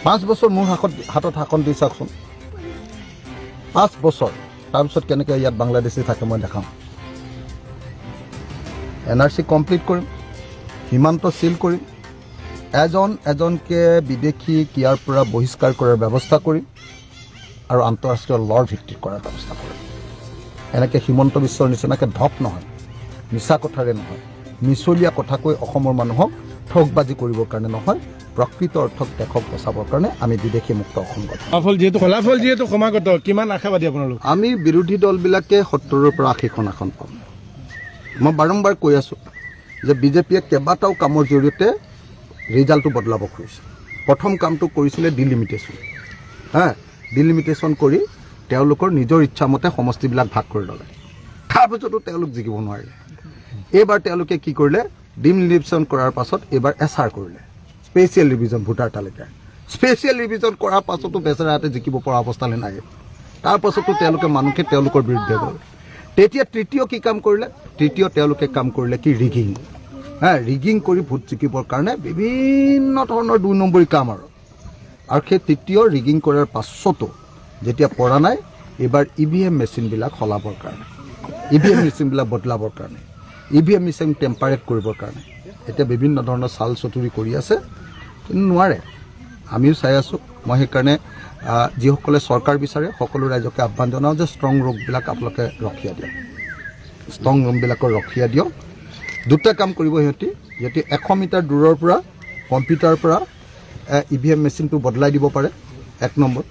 5 বছৰ মোৰ হাতত শাসন দি চাওকচোন 5 বছৰ তাৰপিছত কেনেকৈ ইয়াত বাংলাদেশী থাকে মই দেখাম NRC কমপ্লিট কৰিম সীমান্ত সিল কৰিম এজনকে বিদেশী ইয়াৰ পৰা বহিষ্কাৰ কৰাৰ ব্যৱস্থা কৰিম আৰু আন্তঃৰাষ্ট্ৰীয় লৰ ভিত্তিত কৰাৰ ব্যৱস্থা কৰিম এনেকৈ হিমন্ত বিশ্বৰ নিচিনাকৈ ধপ নহয় মিছা কথাৰে নহয় মিছলীয়া কথা কৈ অসমৰ মানুহক ঠগবাজি কৰিবৰ কাৰণে নহয় প্ৰকৃত অৰ্থত দেশক বচাবৰ কাৰণে আমি বিদেশী মুক্ত অসম গঠন ফলাফল যিহেতু সমাগত কিমান আশাবাদী আপোনালোক আমি বিৰোধী দলবিলাকে 70ৰ পৰা 80খন আসন পাম মই বাৰম্বাৰ কৈ আছোঁ যে বিজেপিয়ে কেইবাটাও কামৰ জৰিয়তে ৰিজাল্টটো বদলাব খুজিছে প্ৰথম কামটো কৰিছিলে ডিলিমিটেশ্যন ডিলিমিটেশ্যন কৰি তেওঁলোকৰ নিজৰ ইচ্ছামতে সমষ্টিবিলাক ভাগ কৰি ল'লে তাৰপিছতো তেওঁলোক জিকিব নোৱাৰিলে এইবাৰ তেওঁলোকে কি কৰিলে ডিলিমিটেশ্যন কৰাৰ পাছত এইবাৰ SR কৰিলে স্পেচিয়েল ৰিভিজন ভোটাৰ তালিকা স্পেচিয়েল ৰিভিজন কৰাৰ পাছতো বেচেৰাহঁতে জিকিব পৰা অৱস্থালৈ নাই তাৰপাছতো তেওঁলোকে মানুহকে তেওঁলোকৰ বিৰুদ্ধে গ'ল তেতিয়া তৃতীয় কি কাম কৰিলে তৃতীয় তেওঁলোকে কাম কৰিলে কি ৰিগিং ৰিগিং কৰি ভোট জিকিবৰ কাৰণে বিভিন্ন ধৰণৰ 2 নম্বৰী কাম আৰু সেই তৃতীয় ৰিগিং কৰাৰ পাছতো যেতিয়া পৰা নাই এইবাৰ EVM মেচিনবিলাক সলাবৰ কাৰণে EVM মেচিনবিলাক বদলাবৰ কাৰণে EVM মেচিন টেম্পাৰেট কৰিবৰ কাৰণে এতিয়া বিভিন্ন ধৰণৰ চাল চতুৰি কৰি আছে কিন্তু নোৱাৰে আমিও চাই আছোঁ মই সেইকাৰণে যিসকলে চৰকাৰ বিচাৰে সকলো ৰাইজকে আহ্বান জনাওঁ যে ষ্ট্ৰং ৰুমবিলাক আপোনালোকে ৰখিয়া দিয়ক ষ্ট্ৰং ৰুমবিলাকৰ ৰখিয়া দিয়ক দুটা কাম কৰিব সিহঁতি 100 মিটাৰ দূৰৰ পৰা কম্পিউটাৰৰ পৰা EVM মেচিনটো বদলাই দিব পাৰে 1 নম্বৰ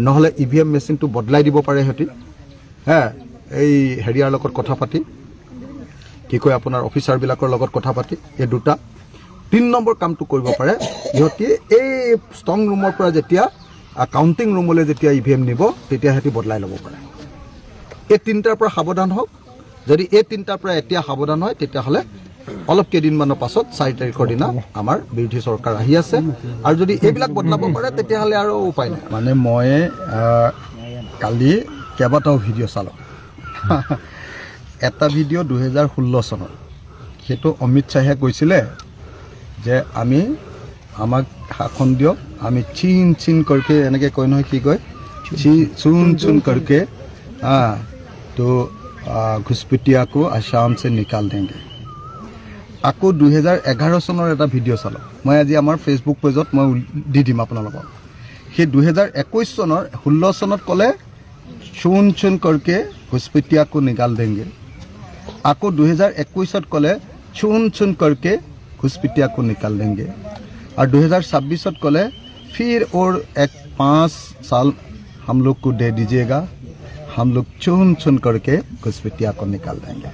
নহ'লে EVM মেচিনটো বদলাই দিব পাৰে সিহঁতি এই হেৰিয়াৰ লগত কথা পাতি কি কয় আপোনাৰ অফিচাৰবিলাকৰ লগত কথা পাতি এই দুটা 3 নম্বৰ কামটো কৰিব পাৰে সিহঁতি এই ষ্ট্ৰং ৰুমৰ পৰা যেতিয়া কাউণ্টিং ৰুমলৈ যেতিয়া EVM নিব তেতিয়া সিহঁতি বদলাই ল'ব পাৰে এই তিনিটাৰ পৰা সাৱধান হওক যদি এই তিনিটাৰ পৰা এতিয়া সাৱধান হয় তেতিয়াহ'লে অলপ কেইদিনমানৰ পাছত 4 তাৰিখৰ দিনা আমাৰ বিৰোধী চৰকাৰ আহি আছে আৰু যদি এইবিলাক বদলাব পাৰে তেতিয়াহ'লে আৰু উপায় নাই মানে মই কালি কেইবাটাও ভিডিঅ' চালোঁ এটা ভিডিঅ' 2016 চনৰ সেইটো অমিত শ্বাহে কৈছিলে যে আমাক শাসন দিয়ক আমি চিন চিন কৰকে এনেকৈ কয় নহয় কি কয় চুন চুন কৰকে তো ঘুচপেটিয়াকো আসাম সে নিকাল দেंगे আকৌ 2011 চনৰ এটা ভিডিঅ' চালোঁ মই আজি আমাৰ ফেচবুক পেজত মই দি দিম আপোনালোকক সেই 2021 চনৰ 16 চনত ক'লে চুন চুন কৰকে ঘুচপেটিয়াকো নিকাল দেंगे আকৌ 2021ত ক'লে চুন চুন কৰকে घुसपैठिया को निकाल देंगे और 2026 कले फिर और 5 साल हम लोग को दे दीजिएगा हम लोग चुन चुन करके घुसपैठिया को निकाल देंगे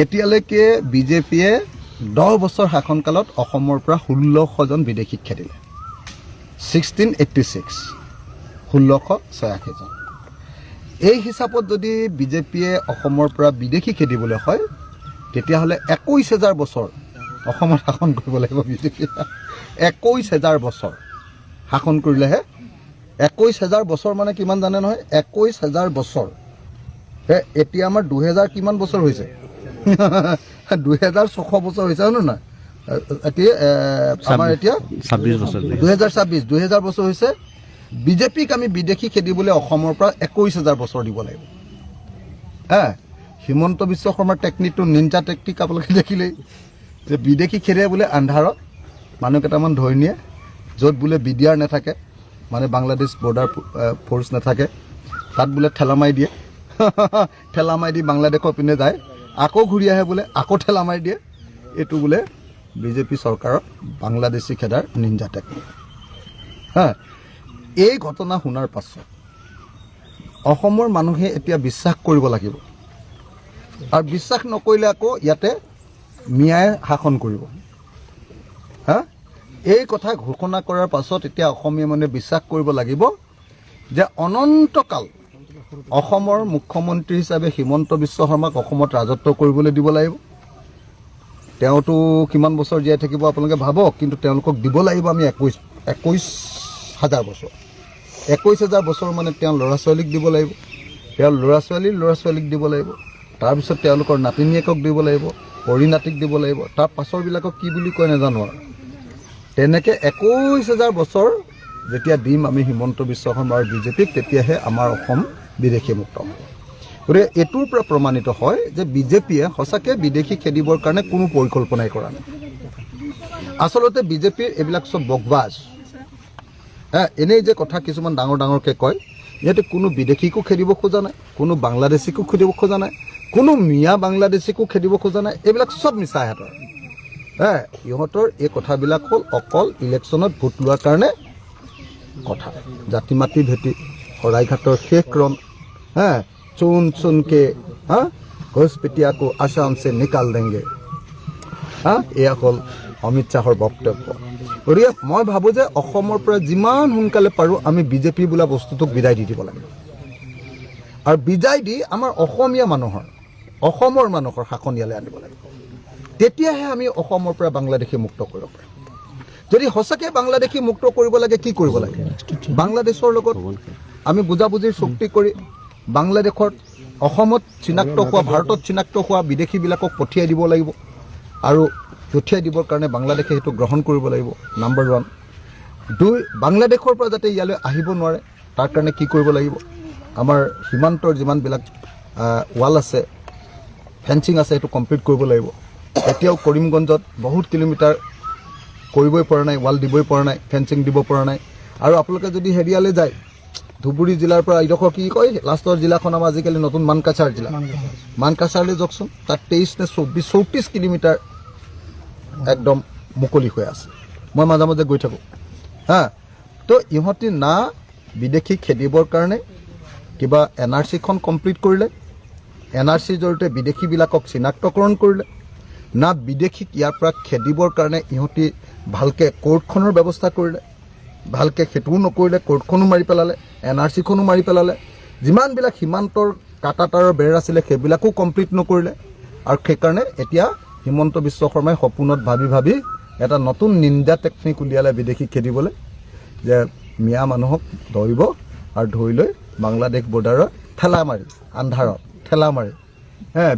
एतियालेके बीजेपीए 10 বছৰ শাসন কালত অসমৰ পৰা 1600 জন বিদেশী খেদিলে 1686 1686 জন এই হিচাপত যদি বিজেপিয়ে অসমৰ পৰা বিদেশী খেদিবলৈ হয় তেতিয়াহ'লে 21000 বছৰ অসমত শাসন কৰিব লাগিব বিজেপি 21000 বছৰ শাসন কৰিলেহে 21000 বছৰ মানে কিমান জানে নহয় 21000 বছৰ এতিয়া আমাৰ 2000 কিমান বছৰ হৈছে 2600 বছৰ হৈছে ন না এতিয়া আমাৰ এতিয়া 26 বছৰ 2026 বছৰ হৈছে বিজেপিক আমি বিদেশী খেদিবলৈ অসমৰ পৰা 21000 বছৰ দিব লাগিব হিমন্ত বিশ্ব শৰ্মাৰ টেকনিকটো নিঞ্জা টেকনিক আপোনালোকে দেখিলেই যে বিদেশী খেদিয়ে বোলে আন্ধাৰত মানুহ কেইটামান ধৰি নিয়ে য'ত বোলে BDR নাথাকে মানে বাংলাদেশ বৰ্ডাৰ ফ'ৰ্চ নাথাকে তাত বোলে ঠেলা মাৰি দিয়ে ঠেলা মাৰি দি বাংলাদেশৰ পিনে যায় আকৌ ঘূৰি আহে বোলে আকৌ ঠেলা মাৰি দিয়ে এইটো বোলে বিজেপি চৰকাৰৰ বাংলাদেশী খেদাৰ নিঞ্জা টেকনিক এই ঘটনা শুনাৰ পাছত অসমৰ মানুহে এতিয়া বিশ্বাস কৰিব লাগিব আৰু বিশ্বাস নকৰিলে আকৌ ইয়াতে মিয়াই শাসন কৰিব এই কথা ঘোষণা কৰাৰ পাছত এতিয়া অসমীয়া মানে বিশ্বাস কৰিব লাগিব যে অনন্তকাল অসমৰ মুখ্যমন্ত্ৰী হিচাপে হিমন্ত বিশ্ব শৰ্মাক অসমত ৰাজত্ব কৰিবলৈ দিব লাগিব তেওঁতো কিমান বছৰ জীয়াই থাকিব আপোনালোকে ভাবক কিন্তু তেওঁলোকক দিব লাগিব আমি 21000 বছৰ 21000 বছৰ মানে তেওঁ ল'ৰা ছোৱালীক দিব লাগিব তেওঁ ল'ৰা ছোৱালীক দিব লাগিব তাৰপিছত তেওঁলোকৰ নাতিনীয়েকক দিব লাগিব পৰিণাতিক দিব লাগিব তাৰ পাছৰবিলাকক কি বুলি কয় নাজানো আৰু তেনেকৈ 21,000 বছৰ যেতিয়া দিম আমি হিমন্ত বিশ্ব শৰ্মা আৰু বিজেপিক, তেতিয়াহে আমাৰ অসম বিদেশী মুক্ত হ'ব। গতিকে এইটোৰ পৰা প্ৰমাণিত হয় যে বিজেপিয়ে সঁচাকৈ বিদেশী খেদিবৰ কাৰণে কোনো পৰিকল্পনাই কৰা নাই। আচলতে বিজেপিৰ এইবিলাক চব বকবাছ। এনেই যে কথা কিছুমান ডাঙৰ ডাঙৰকৈ কয়, ইহঁতে কোনো বিদেশীকো খেদিব খোজা নাই, কোনো বাংলাদেশীকো খেদিব খোজা নাই, কোনো মিয়া বাংলাদেশীকো খেদিব খোজা নাই। এইবিলাক চব মিছা সিহঁতৰ। ইহঁতৰ এই কথাবিলাক হ'ল অকল ইলেকশ্যনত ভোট লোৱাৰ কাৰণে কথা। জাতি মাটি ভেটি শৰাইঘাটৰ শেষ ৰণ, চুন চুনকে ঘোষপেটিয়াকো আসাম সে নিকাল দেংগে, এয়া হ'ল অমিত শ্বাহৰ বক্তব্য। গতিকে মই ভাবোঁ যে অসমৰ পৰা যিমান সোনকালে পাৰোঁ আমি বিজেপি বোলা বস্তুটোক বিদায় দি দিব লাগে, আৰু বিদায় দি আমাৰ অসমীয়া অসমৰ মানুহৰ শাসন ইয়ালৈ আনিব লাগে। তেতিয়াহে আমি অসমৰ পৰা বাংলাদেশী মুক্ত কৰিব পাৰিম। যদি সঁচাকৈ বাংলাদেশী মুক্ত কৰিব লাগে, কি কৰিব লাগে? বাংলাদেশৰ লগত আমি বুজাবুজিৰ চুক্তি কৰি বাংলাদেশত অসমত চিনাক্ত হোৱা, ভাৰতত চিনাক্ত হোৱা বিদেশীবিলাকক পঠিয়াই দিব লাগিব, আৰু পঠিয়াই দিবৰ কাৰণে বাংলাদেশে সেইটো গ্ৰহণ কৰিব লাগিব। নাম্বাৰ 1। 2, বাংলাদেশৰ পৰা যাতে ইয়ালৈ আহিব নোৱাৰে তাৰ কাৰণে কি কৰিব লাগিব? আমাৰ সীমান্তৰ যিমানবিলাক ৱাল আছে, ফেঞ্চিং আছে, সেইটো কমপ্লিট কৰিব লাগিব। এতিয়াও কৰিমগঞ্জত বহুত কিলোমিটাৰ কৰিবই পৰা নাই, ৱাল দিবই পৰা নাই, ফেঞ্চিং দিব পৰা নাই। আৰু আপোনালোকে যদি হেৰিয়ালৈ যায়, ধুবুৰী জিলাৰ পৰা এইডোখৰ কি কয়, লাষ্টৰ জিলাখন আমাৰ আজিকালি নতুন মানকাছাৰ জিলা, মানকাছাৰলৈ যাওকচোন, তাত 23 নে 34 কিলোমিটাৰ একদম মুকলি হৈ আছে। মই মাজে মাজে গৈ থাকোঁ। তো ইহঁতি না বিদেশী খেদিবৰ কাৰণে কিবা NRCখন কমপ্লিট কৰিলে, NRCৰ জৰিয়তে বিদেশীবিলাকক চিনাক্তকৰণ কৰিলে, না বিদেশীক ইয়াৰ পৰা খেদিবৰ কাৰণে ইহঁতি ভালকৈ কোৰ্টখনৰ ব্যৱস্থা কৰিলে, ভালকৈ সেইটোও নকৰিলে, কোৰ্টখনো মাৰি পেলালে, NRCখনো মাৰি পেলালে, যিমানবিলাক সীমান্তৰ কাটাতাৰৰ বেৰ আছিলে সেইবিলাকো কমপ্লিট নকৰিলে। আৰু সেইকাৰণে এতিয়া হিমন্ত বিশ্ব শৰ্মাই সপোনত ভাবি ভাবি এটা নতুন নিন্দা টেকনিক উলিয়ালে বিদেশী খেদিবলৈ, যে মিয়া মানুহক ধৰিব আৰু ধৰি লৈ বাংলাদেশ বৰ্ডাৰত ঠেলা মাৰি, আন্ধাৰত ঠেলা মাৰি,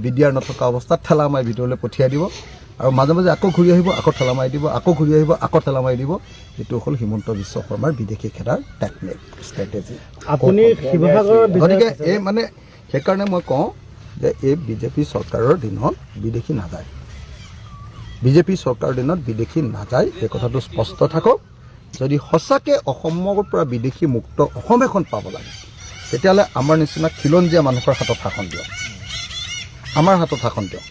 বিডিআৰ নথকা অৱস্থাত ঠেলা মাৰি ভিতৰলৈ পঠিয়াই দিব, আৰু মাজে মাজে আকৌ ঘূৰি আহিব, আকৌ ঠেলা মাৰি দিব, আকৌ ঘূৰি আহিব, আকৌ ঠেলা মাৰি দিব। এইটো হ'ল হিমন্ত বিশ্ব শৰ্মাৰ বিদেশী খেদাৰ টেকনিক, ষ্ট্ৰেটেজি। গতিকে এই মানে সেইকাৰণে মই কওঁ যে এই বিজেপি চৰকাৰৰ দিনত বিদেশী নাযায়, বিজেপি চৰকাৰৰ দিনত বিদেশী নাযায়, এই কথাটো স্পষ্ট থাকক। যদি সঁচাকৈ অসমৰ পৰা বিদেশী মুক্ত অসম এখন পাব লাগে, তেতিয়াহ'লে আমাৰ নিচিনা খিলঞ্জীয়া মানুহৰ হাতত শাসন দিয়ক, আমাৰ হাতত শাসন দিয়ক।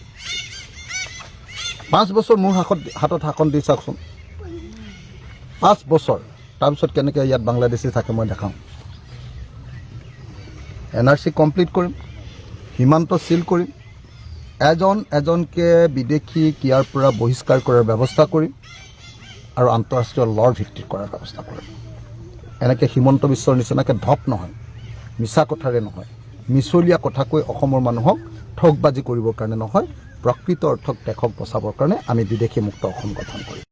5 বছৰ মোৰ হাতত শাসন দি চাওকচোন, 5 বছৰ, তাৰপিছত কেনেকৈ ইয়াত বাংলাদেশী থাকে মই দেখাওঁ। NRC কমপ্লিট কৰিম, সীমান্ত চিল কৰিম, এজনকৈ বিদেশীক ইয়াৰ পৰা বহিষ্কাৰ কৰাৰ ব্যৱস্থা কৰিম, আৰু আন্তঃৰাষ্ট্ৰীয় লৰ ভিত্তিত কৰাৰ ব্যৱস্থা কৰিম। এনেকৈ হিমন্ত বিশ্বৰ নিচিনাকৈ ধপ নহয়, মিছা কথাৰে নহয়, মিছলীয়া কথা কৈ অসমৰ মানুহক ঠগবাজি কৰিবৰ কাৰণে নহয়, প্ৰকৃত অৰ্থত দেশক বচাবৰ কাৰণে আমি বিদেশী মুক্ত অসম গঠন কৰিম।